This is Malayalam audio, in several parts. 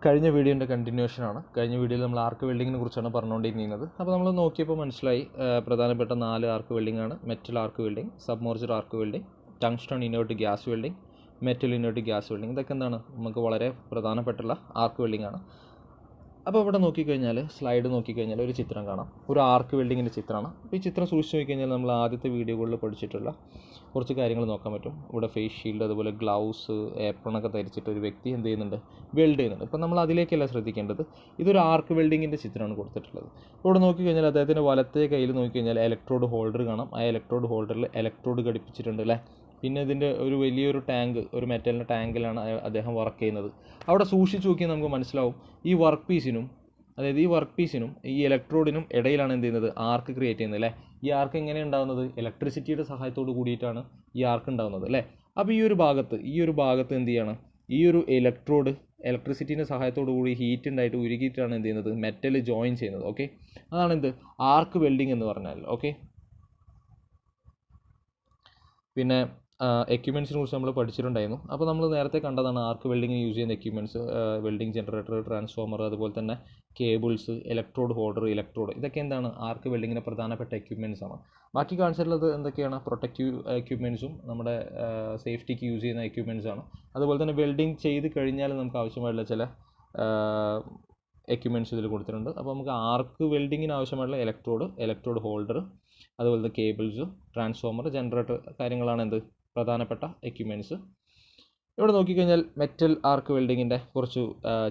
കഴിഞ്ഞ വീഡിയോൻ്റെ കണ്ടിന്യൂഷൻ ആണ്. കഴിഞ്ഞ വീഡിയോയിൽ നമ്മൾ ആർക്ക് വെൽഡിങ്ങിനെ കുറിച്ചാണ് പറഞ്ഞുകൊണ്ടിരുന്നത്. അപ്പോൾ നമ്മൾ നോക്കിയപ്പോൾ മനസ്സിലായി പ്രധാനപ്പെട്ട 4 ആർക്ക് വെൽഡിംഗ് ആണ്. Metal arc welding, submerged arc welding, tungsten inert gas welding, metal inert gas welding. ഇതൊക്കെ എന്താണ് നമുക്ക് വളരെ പ്രധാനപ്പെട്ടുള്ള ആർക്ക് വെൽഡിംഗ് ആണ്. അപ്പോൾ ഇവിടെ നോക്കിക്കഴിഞ്ഞാൽ സ്ലൈഡ് നോക്കിക്കഴിഞ്ഞാൽ ഒരു ചിത്രം കാണാം, ഒരു ആർക്ക് വെൽഡിങ്ങിൻ്റെ ചിത്രമാണ്. അപ്പോൾ ഈ ചിത്രം സൂക്ഷിച്ച് നോക്കിക്കഴിഞ്ഞാൽ നമ്മൾ ആദ്യത്തെ വീഡിയോകളിൽ പഠിച്ചിട്ടുള്ള കുറച്ച് കാര്യങ്ങൾ നോക്കാൻ പറ്റും. ഇവിടെ ഫേസ് ഷീൽഡ്, അതുപോലെ ഗ്ലൗസ്, ഏപ്രണൊക്കെ ധരിച്ചിട്ട് ഒരു വ്യക്തി എന്ത് ചെയ്യുന്നുണ്ട്, വെൽഡ് ചെയ്യുന്നുണ്ട്. അപ്പോൾ നമ്മൾ അതിലേക്കല്ല ശ്രദ്ധിക്കേണ്ടത്. ഇതൊരു ആർക്ക് വെൽഡിങ്ങിൻ്റെ ചിത്രമാണ് കൊടുത്തിട്ടുള്ളത്. ഇവിടെ നോക്കിക്കഴിഞ്ഞാൽ അദ്ദേഹത്തിൻ്റെ വലത്തെ കയ്യിൽ നോക്കിക്കഴിഞ്ഞാൽ ഇലക്ട്രോഡ് ഹോൾഡർ കാണാം. ആ ഇലക്ട്രോഡ് ഹോൾഡറിൽ ഇലക്ട്രോഡ് ഘടിപ്പിച്ചിട്ടുണ്ട് അല്ലേ. പിന്നെ ഇതിൻ്റെ ഒരു വലിയൊരു ടാങ്ക്, ഒരു മെറ്റലിൻ്റെ ടാങ്കിലാണ് അദ്ദേഹം വർക്ക് ചെയ്യുന്നത്. അവിടെ സൂക്ഷിച്ച് നോക്കിയാൽ നമുക്ക് മനസ്സിലാവും ഈ വർക്ക് പീസിനും ഈ ഇലക്ട്രോഡിനും ഇടയിലാണ് എന്ത് ചെയ്യുന്നത്, ആർക്ക് ക്രിയേറ്റ് ചെയ്യുന്നത് അല്ലേ. ഈ ആർക്ക് എങ്ങനെയാണ് ഉണ്ടാകുന്നത്, ഇലക്ട്രിസിറ്റിയുടെ സഹായത്തോട് കൂടിയിട്ടാണ് ഈ ആർക്ക് ഉണ്ടാകുന്നത് അല്ലേ. അപ്പോൾ ഈ ഒരു ഭാഗത്ത് എന്ത് ചെയ്യണം, ഈ ഒരു ഇലക്ട്രോഡ് ഇലക്ട്രിസിറ്റീൻ്റെ സഹായത്തോടു കൂടി ഹീറ്റ് ഉണ്ടായിട്ട് ഉരുകിയിട്ടാണ് എന്ത് ചെയ്യുന്നത്, മെറ്റൽ ജോയിൻ ചെയ്യുന്നത്. ഓക്കെ, അതാണ് എന്ത് ആർക്ക് വെൽഡിംഗ് എന്ന് പറഞ്ഞാൽ. ഓക്കെ, പിന്നെ എക്യുപ്മെൻറ്റ്സിനെ കുറിച്ച് നമ്മൾ പഠിച്ചിട്ടുണ്ടായിരുന്നു. അപ്പോൾ നമ്മൾ നേരത്തെ കണ്ടതാണ് ആർക്ക് വെൽഡിങ്ങിന് യൂസ് ചെയ്യുന്ന എക്യുപ്മെൻറ്റ്സ്, വെൽഡിംഗ് ജനറേറ്റർ, ട്രാൻസ്ഫോമർ, അതുപോലെ തന്നെ കേബിൾസ്, ഇലക്ട്രോഡ് ഹോൾഡർ, ഇതൊക്കെ എന്താണ് ആർക്ക് വെൽഡിങ്ങിൻ്റെ പ്രധാനപ്പെട്ട എക്യുപ്മെൻറ്റ്സ് ആണ്. ബാക്കി കാണിച്ചിട്ടുള്ളത് എന്തൊക്കെയാണ്, പ്രൊട്ടക്റ്റീവ് എക്യുപ്മെൻറ്റ്സും നമ്മുടെ സേഫ്റ്റിക്ക് യൂസ് ചെയ്യുന്ന എക്യുപ്മെൻറ്റ്സ് ആണ്. അതുപോലെ തന്നെ വെൽഡിങ് ചെയ്ത് കഴിഞ്ഞാൽ നമുക്ക് ആവശ്യമായിട്ടുള്ള ചില എക്യുപ്മെൻറ്റ്സ് ഇതിൽ കൊടുത്തിട്ടുണ്ട്. അപ്പോൾ നമുക്ക് ആർക്ക് വെൽഡിങ്ങിന് ആവശ്യമായിട്ടുള്ള ഇലക്ട്രോഡ് ഹോൾഡർ, അതുപോലത്തെ കേബിൾസ്, ട്രാൻസ്ഫോമർ, ജനറേറ്റർ കാര്യങ്ങളാണ് എന്ത് പ്രധാനപ്പെട്ട എക്യുപ്മെൻറ്റ്സ്. ഇവിടെ നോക്കിക്കഴിഞ്ഞാൽ മെറ്റൽ ആർക്ക് വെൽഡിങ്ങിൻ്റെ കുറച്ച്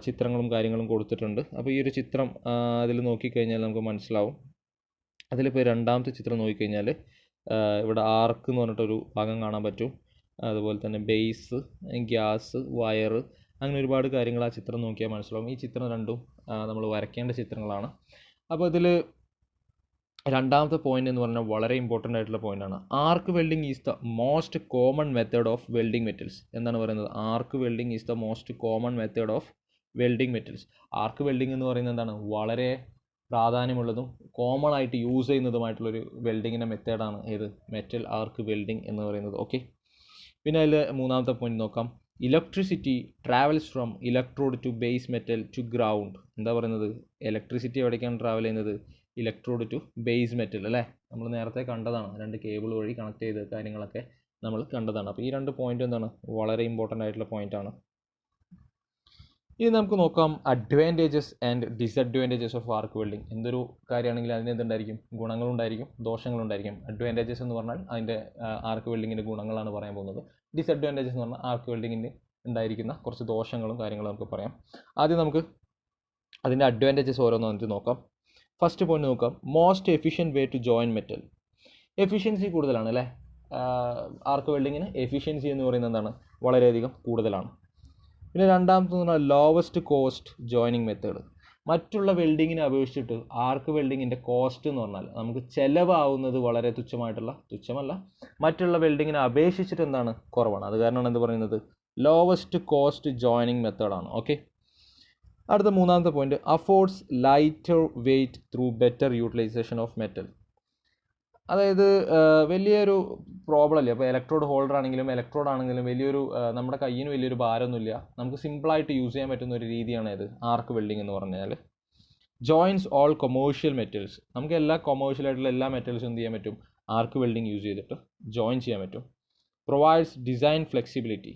ചിത്രങ്ങളും കാര്യങ്ങളും കൊടുത്തിട്ടുണ്ട്. അപ്പോൾ ഈ ഒരു ചിത്രം അതിൽ നോക്കിക്കഴിഞ്ഞാൽ നമുക്ക് മനസ്സിലാവും. അതിലിപ്പോൾ രണ്ടാമത്തെ ചിത്രം നോക്കിക്കഴിഞ്ഞാൽ ഇവിടെ ആർക്ക് എന്ന് പറഞ്ഞിട്ടൊരു ഭാഗം കാണാൻ പറ്റും. അതുപോലെ തന്നെ ബേസ്, ഗ്യാസ്, വയർ, അങ്ങനെ ഒരുപാട് കാര്യങ്ങൾ ആ ചിത്രം നോക്കിയാൽ മനസ്സിലാവും. ഈ ചിത്രം രണ്ടും നമ്മൾ വരയ്ക്കേണ്ട ചിത്രങ്ങളാണ്. അപ്പോൾ ഇതിൽ രണ്ടാമത്തെ പോയിന്റ് എന്ന് പറഞ്ഞാൽ വളരെ ഇമ്പോർട്ടൻ്റ് ആയിട്ടുള്ള പോയിന്റാണ്. Arc welding is the most common method of welding metals. എന്താണ് പറയുന്നത്, arc welding is the most common method of welding metals. Arc welding എന്ന് പറയുന്നത് എന്താണ്, വളരെ പ്രാധാന്യമുള്ളതും കോമൺ ആയിട്ട് യൂസ് ചെയ്യുന്നതുമായിട്ടുള്ളൊരു വെൽഡിങ്ങിൻ്റെ മെത്തേഡാണ് ഏത്, മെറ്റൽ ആർക്ക് വെൽഡിംഗ് എന്ന് പറയുന്നത്. ഓക്കെ, പിന്നെ അതിൽ മൂന്നാമത്തെ പോയിന്റ് നോക്കാം. Electricity travels from electrode to base metal to ground. എന്താ പറയുന്നത്, ഇലക്ട്രിസിറ്റി എവിടേക്കാണ് ട്രാവൽ ചെയ്യുന്നത്, ഇലക്ട്രോഡ് ടു ബേസ് മെറ്റൽ അല്ലേ. നമ്മൾ നേരത്തെ കണ്ടതാണ്, 2 കേബിൾ വഴി കണക്ട് ചെയ്ത കാര്യങ്ങളൊക്കെ നമ്മൾ കണ്ടതാണ്. അപ്പോൾ ഈ 2 പോയിന്റ് എന്താണ് വളരെ ഇമ്പോർട്ടൻ്റ് ആയിട്ടുള്ള പോയിന്റാണ്. ഇനി നമുക്ക് നോക്കാം advantages and disadvantages of arc welding. എന്തൊരു കാര്യമാണെങ്കിലും അതിന് എന്തുണ്ടായിരിക്കും, ഗുണങ്ങളുണ്ടായിരിക്കും, ദോഷങ്ങളുണ്ടായിരിക്കും. അഡ്വാൻറ്റേജസ് എന്ന് പറഞ്ഞാൽ അതിൻ്റെ ആർക്ക് വെൽഡിങ്ങിൻ്റെ ഗുണങ്ങളാണ് പറയാൻ പോകുന്നത്. ഡിസഡ്വാൻറ്റേജസ് എന്ന് പറഞ്ഞാൽ ആർക്ക് വെൽഡിങ്ങിന് ഉണ്ടായിരിക്കുന്ന കുറച്ച് ദോഷങ്ങളും കാര്യങ്ങളും നമുക്ക് പറയാം. ആദ്യം നമുക്ക് അതിൻ്റെ അഡ്വാൻറ്റേജസ് ഓരോന്ന് നമുക്ക് നോക്കാം. ഫസ്റ്റ് പോയിന്റ് നോക്കാം, most efficient way to join metal. Efficiency കൂടുതലാണ് അല്ലേ. ആർക്ക് വെൽഡിങ്ങിന് എഫിഷ്യൻസി എന്ന് പറയുന്നത് എന്താണ്, വളരെയധികം കൂടുതലാണ്. പിന്നെ രണ്ടാമത്തെ പറഞ്ഞാൽ ലോവസ്റ്റ് കോസ്റ്റ് ജോയിനിങ് മെത്തേഡ്. മറ്റുള്ള വെൽഡിങ്ങിനെ അപേക്ഷിച്ചിട്ട് ആർക്ക് വെൽഡിങ്ങിൻ്റെ കോസ്റ്റ് എന്ന് പറഞ്ഞാൽ നമുക്ക് ചിലവാകുന്നത് വളരെ തുച്ഛമല്ല, മറ്റുള്ള വെൽഡിങ്ങിനെ അപേക്ഷിച്ചിട്ട് എന്താണ് കുറവാണ്. അത് കാരണമാണ് എന്ത് പറയുന്നത്, ലോവസ്റ്റ് കോസ്റ്റ് ജോയിനിങ് മെത്തേഡാണ്. ഓക്കെ, അടുത്ത മൂന്നാമത്തെ point, affords lighter weight through better utilisation of metal. അതായത് വലിയൊരു പ്രോബ്ലം ഇല്ല. ഇപ്പോൾ ഇലക്ട്രോഡ് ഹോൾഡർ ആണെങ്കിലും വലിയൊരു നമ്മുടെ കയ്യിന് വലിയൊരു ഭാരമൊന്നുമില്ല, നമുക്ക് സിമ്പിളായിട്ട് യൂസ് ചെയ്യാൻ പറ്റുന്ന ഒരു രീതിയാണ് ഇത് ആർക്ക് വെൽഡിംഗ് എന്ന് പറഞ്ഞാൽ. Joints all commercial metals. നമുക്ക് എല്ലാ കൊമേഴ്ഷ്യലായിട്ടുള്ള എല്ലാ മെറ്റൽസും എന്ത് ചെയ്യാൻ പറ്റും, ആർക്ക് വെൽഡിംഗ് യൂസ് ചെയ്തിട്ട് ജോയിൻ ചെയ്യാൻ പറ്റും. പ്രൊവൈഡ്സ് ഡിസൈൻ ഫ്ലെക്സിബിലിറ്റി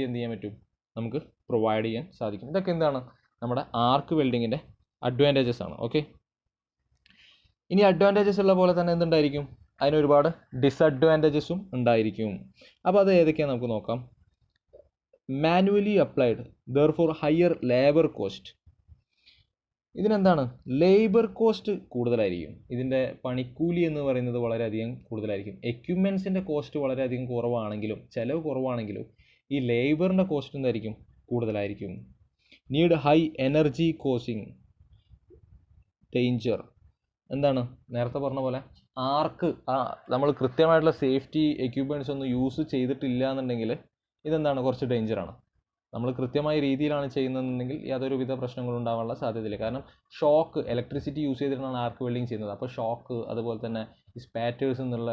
എന്ത് ചെയ്യാൻ പറ്റും, നമുക്ക് പ്രൊവൈഡ് ചെയ്യാൻ സാധിക്കും. ഇതൊക്കെ എന്താണ് നമ്മുടെ ആർക്ക് വെൽഡിങ്ങിൻ്റെ അഡ്വാൻറ്റേജസ് ആണ്. ഓക്കെ, ഇനി അഡ്വാൻറ്റേജസ് ഉള്ള പോലെ തന്നെ എന്തുണ്ടായിരിക്കും, അതിനൊരുപാട് ഡിസഡ്വാൻറ്റേജസും ഉണ്ടായിരിക്കും. അപ്പോൾ അത് ഏതൊക്കെയാണ് നമുക്ക് നോക്കാം. Manually applied therefore higher labour cost. ഇതിനെന്താണ്, ലേബർ കോസ്റ്റ് കൂടുതലായിരിക്കും. ഇതിൻ്റെ പണിക്കൂലി എന്ന് പറയുന്നത് വളരെയധികം കൂടുതലായിരിക്കും. എക്യുപ്മെൻറ്റ്സിൻ്റെ കോസ്റ്റ് വളരെയധികം കുറവാണെങ്കിലും, ചിലവ് കുറവാണെങ്കിലും ഈ ലേബറിൻ്റെ കോസ്റ്റ് എന്തായിരിക്കും, കൂടുതലായിരിക്കും. Need high energy causing danger. എന്താണ് നേരത്തെ പറഞ്ഞ പോലെ ആർക്ക് നമ്മൾ കൃത്യമായിട്ടുള്ള സേഫ്റ്റി എക്യുപ്മെൻറ്റ്സ് ഒന്നും യൂസ് ചെയ്തിട്ടില്ല എന്നുണ്ടെങ്കിൽ ഇതെന്താണ് കുറച്ച് ഡേഞ്ചറാണ്. നമ്മൾ കൃത്യമായ രീതിയിലാണ് ചെയ്യുന്നതെന്നുണ്ടെങ്കിൽ യാതൊരുവിധ പ്രശ്നങ്ങളും ഉണ്ടാവാനുള്ള സാധ്യതയില്ല. കാരണം ഷോക്ക്, ഇലക്ട്രിസിറ്റി യൂസ് ചെയ്തിട്ടാണ് ആർക്ക് വെൽഡിങ് ചെയ്യുന്നത്. അപ്പോൾ ഷോക്ക്, അതുപോലെ തന്നെ ഈ സ്പാറ്റേഴ്സ് എന്നുള്ള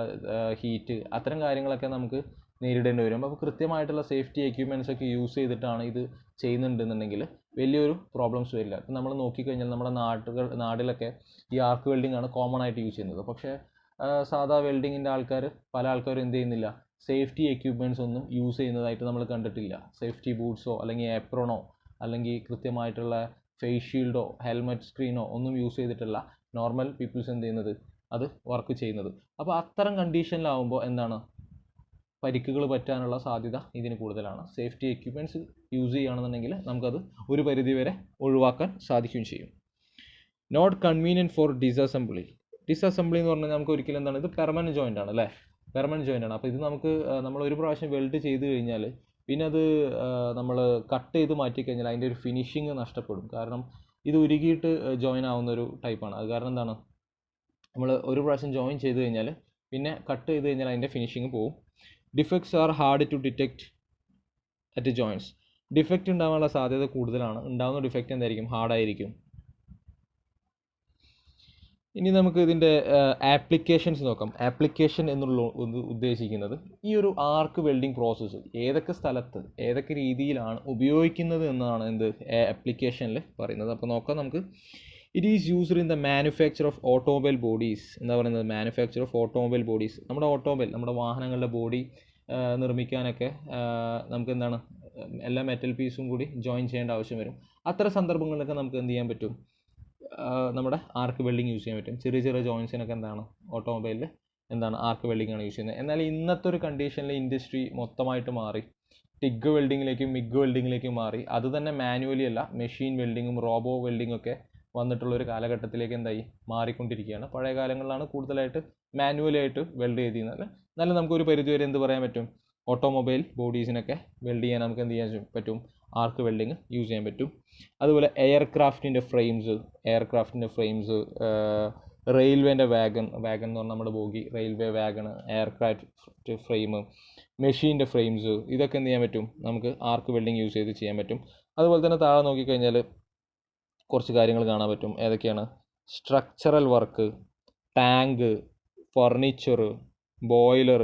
ഹീറ്റ്, അത്തരം കാര്യങ്ങളൊക്കെ നമുക്ക് നേരിടേണ്ടി വരും. അപ്പോൾ കൃത്യമായിട്ടുള്ള സേഫ്റ്റി എക്യുപ്മെൻറ്റ്സ് ഒക്കെ യൂസ് ചെയ്തിട്ടാണ് ഇത് ചെയ്യുന്നുണ്ടെന്നുണ്ടെങ്കിൽ വലിയൊരു പ്രോബ്ലംസ് വരില്ല. ഇപ്പം നമ്മൾ നോക്കിക്കഴിഞ്ഞാൽ നമ്മുടെ നാട്ടിലൊക്കെ ഈ ആർക്ക് വെൽഡിംഗ് ആണ് കോമൺ ആയിട്ട് യൂസ് ചെയ്യുന്നത്. പക്ഷേ സാധാ വെൽഡിങ്ങിൻ്റെ പല ആൾക്കാരും എന്ത് ചെയ്യുന്നില്ല, സേഫ്റ്റി എക്യുപ്മെൻറ്റ്സ് ഒന്നും യൂസ് ചെയ്യുന്നതായിട്ട് നമ്മൾ കണ്ടിട്ടില്ല. സേഫ്റ്റി ബൂട്ട്സോ അല്ലെങ്കിൽ ഏപ്രോണോ അല്ലെങ്കിൽ കൃത്യമായിട്ടുള്ള ഫേസ് ഷീൽഡോ ഹെൽമെറ്റ് സ്ക്രീനോ ഒന്നും യൂസ് ചെയ്തിട്ടല്ല നോർമൽ പീപ്പിൾസ് എന്ത് ചെയ്യുന്നത്, അത് വർക്ക് ചെയ്യുന്നത്. അപ്പോൾ അത്തരം കണ്ടീഷനിലാവുമ്പോൾ എന്താണ്, പരിക്കുകൾ പറ്റാനുള്ള സാധ്യത ഇതിന് കൂടുതലാണ്. സേഫ്റ്റി എക്യുപ്മെൻറ്റ്സ് യൂസ് ചെയ്യുകയാണെന്നുണ്ടെങ്കിൽ നമുക്കത് ഒരു പരിധിവരെ ഒഴിവാക്കാൻ സാധിക്കുകയും ചെയ്യും. നോട്ട് കൺവീനിയൻറ്റ് ഫോർ ഡിസസംബ്ലി എന്ന് പറഞ്ഞാൽ നമുക്ക് ഒരിക്കലും എന്താണ്, ഇത് പെർമനൻറ്റ് ജോയിൻ്റ് ആണ് അല്ലേ, പെർമനൻറ്റ് ജോയിൻ്റ് ആണ്. അപ്പോൾ ഇത് നമ്മൾ ഒരു പ്രാവശ്യം വെൽഡ് ചെയ്ത് കഴിഞ്ഞാൽ പിന്നെ അത് നമ്മൾ കട്ട് ചെയ്ത് മാറ്റിക്കഴിഞ്ഞാൽ അതിൻ്റെ ഒരു ഫിനിഷിങ് നഷ്ടപ്പെടും. കാരണം ഇത് ഉരുകിയിട്ട് ജോയിൻ ആവുന്ന ഒരു ടൈപ്പാണ്. അത് കാരണം എന്താണ്, നമ്മൾ ഒരു പ്രാവശ്യം ജോയിൻ ചെയ്ത് കഴിഞ്ഞാൽ പിന്നെ കട്ട് ചെയ്ത് കഴിഞ്ഞാൽ അതിൻ്റെ ഫിനിഷിങ് പോകും. Defects are hard to detect at joints. Defect ഉണ്ടാകാനുള്ള സാധ്യത കൂടുതലാണ്. ഉണ്ടാകുന്ന ഡിഫക്റ്റ് എന്തായിരിക്കും, ഹാർഡായിരിക്കും. ഇനി നമുക്ക് ഇതിൻ്റെ ആപ്ലിക്കേഷൻസ് നോക്കാം. ആപ്ലിക്കേഷൻ എന്നുള്ള ഉദ്ദേശിക്കുന്നത് ഈ ഒരു ആർക്ക് വെൽഡിംഗ് പ്രോസസ്സ് ഏതൊക്കെ സ്ഥലത്ത് ഏതൊക്കെ രീതിയിലാണ് ഉപയോഗിക്കുന്നത് എന്നാണ് ആപ്ലിക്കേഷനിൽ പറയുന്നത്. അപ്പോൾ നോക്കാം നമുക്ക്. It is used in the manufacture of automobile bodies. എന്താ പറയുന്നത്, മാനുഫാക്ചർ ഓഫ് ഓട്ടോമൊബൈൽ ബോഡീസ്. നമ്മുടെ വാഹനങ്ങളുടെ ബോഡി നിർമ്മിക്കാനൊക്കെ നമുക്ക് എന്താണ്, എല്ലാ മെറ്റൽ പീസും കൂടി ജോയിൻ ചെയ്യേണ്ട ആവശ്യം വരും. അത്തരം സന്ദർഭങ്ങളിലൊക്കെ നമുക്ക് എന്ത് ചെയ്യാൻ പറ്റും, നമ്മുടെ ആർക്ക് വെൽഡിങ് യൂസ് ചെയ്യാൻ പറ്റും. ചെറിയ ചെറിയ ജോയിൻസിനൊക്കെ എന്താണ്, ഓട്ടോമൊബൈലിൽ ആർക്ക് വെൽഡിംഗ് ആണ് യൂസ് ചെയ്യുന്നത്. എന്നാൽ ഇന്നത്തെ ഒരു കണ്ടീഷനിൽ ഇൻഡസ്ട്രി മൊത്തമായിട്ട് മാറി ടിഗ് വെൽഡിങ്ങിലേക്കും മിഗ് വെൽഡിങ്ങിലേക്കും മാറി. അത് തന്നെ മാനുവലി അല്ല, മെഷീൻ വെൽഡിങ്ങും റോബോ വെൽഡിങ്ങും ഒക്കെ വന്നിട്ടുള്ള ഒരു കാലഘട്ടത്തിലേക്ക് മാറിക്കൊണ്ടിരിക്കുകയാണ്. പഴയ കാലങ്ങളിലാണ് കൂടുതലായിട്ട് മാനുവലായിട്ട് വെൽഡ് ചെയ്തിരുന്നത്. എന്നാലും നമുക്കൊരു പരിധിവരെ എന്ത് പറയാൻ പറ്റും, ഓട്ടോമൊബൈൽ ബോഡീസിനൊക്കെ വെൽഡ് ചെയ്യാൻ നമുക്ക് എന്ത് ചെയ്യാൻ പറ്റും, ആർക്ക് വെൽഡിങ് യൂസ് ചെയ്യാൻ പറ്റും. അതുപോലെ എയർക്രാഫ്റ്റിൻ്റെ ഫ്രെയിംസ്, റെയിൽവേൻ്റെ വാഗൺ എന്ന് പറഞ്ഞാൽ നമ്മുടെ bogie, railway wagon, aircraft frame, മെഷീൻ്റെ ഫ്രെയിംസ്, ഇതൊക്കെ എന്ത് ചെയ്യാൻ പറ്റും, നമുക്ക് ആർക്ക് വെൽഡിങ് യൂസ് ചെയ്ത് ചെയ്യാൻ പറ്റും. അതുപോലെ തന്നെ താഴെ നോക്കിക്കഴിഞ്ഞാൽ കുറച്ച് കാര്യങ്ങൾ കാണാൻ പറ്റും. ഏതൊക്കെയാണ്, structural work, tank, furniture, boiler,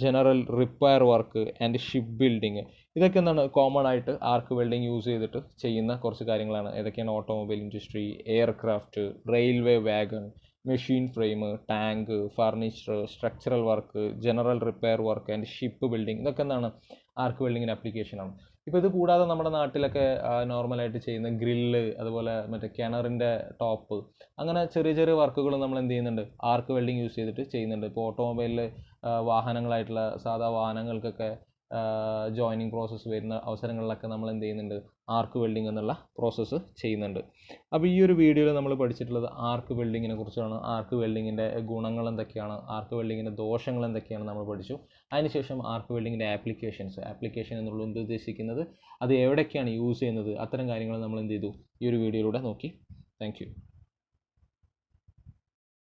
general repair work and ship building. ഇതൊക്കെ കോമൺ ആയിട്ട് ആർക്ക് വെൽഡിങ് യൂസ് ചെയ്തിട്ട് ചെയ്യുന്ന കുറച്ച് കാര്യങ്ങളാണ്. ഏതൊക്കെയാണ്, automobile industry, aircraft, railway wagon, machine frame, tank, furniture, structural work, general repair work and ship building. ഇതൊക്കെ ആർക്ക് വെൽഡിങ്ങിൻ്റെ ആപ്ലിക്കേഷനാണ്. ഇപ്പോൾ ഇത് കൂടാതെ നമ്മുടെ നാട്ടിലൊക്കെ നോർമലായിട്ട് ചെയ്യുന്ന ഗ്രില്ല്, അതുപോലെ മറ്റേ കിണറിൻ്റെ ടോപ്പ്, അങ്ങനെ ചെറിയ ചെറിയ വർക്കുകൾ നമ്മൾ എന്ത് ചെയ്യുന്നുണ്ട്, ആർക്ക് വെൽഡിങ് യൂസ് ചെയ്തിട്ട് ചെയ്യുന്നുണ്ട്. ഇപ്പോൾ ഓട്ടോമൊബൈലിൽ വാഹനങ്ങളായിട്ടുള്ള സാധാ വാഹനങ്ങൾക്കൊക്കെ ജോയിനിങ് പ്രോസസ്സ് വരുന്ന അവസരങ്ങളിലൊക്കെ നമ്മൾ എന്ത് ചെയ്യുന്നുണ്ട്, ആർക്ക് വെൽഡിങ് എന്നുള്ള പ്രോസസ്സ് ചെയ്യുന്നുണ്ട്. അപ്പോൾ ഈ ഒരു വീഡിയോയിൽ നമ്മൾ പഠിച്ചിട്ടുള്ളത് ആർക്ക് വെൽഡിങ്ങിനെ കുറിച്ചാണ്. ആർക്ക് വെൽഡിങ്ങിൻ്റെ ഗുണങ്ങൾ എന്തൊക്കെയാണ്, ആർക്ക് വെൽഡിങ്ങിൻ്റെ ദോഷങ്ങൾ എന്തൊക്കെയാണ് നമ്മൾ പഠിച്ചു. അതിനുശേഷം ആർക്ക് വെൽഡിങ്ങിൻ്റെ ആപ്ലിക്കേഷൻ എന്നുള്ളത് ഉദ്ദേശിക്കുന്നത് അത് എവിടെയൊക്കെയാണ് യൂസ് ചെയ്യുന്നത്, അത്തരം കാര്യങ്ങൾ നമ്മൾ എന്ത് ചെയ്തു ഈ ഒരു വീഡിയോയിലൂടെ നോക്കി. Thank you.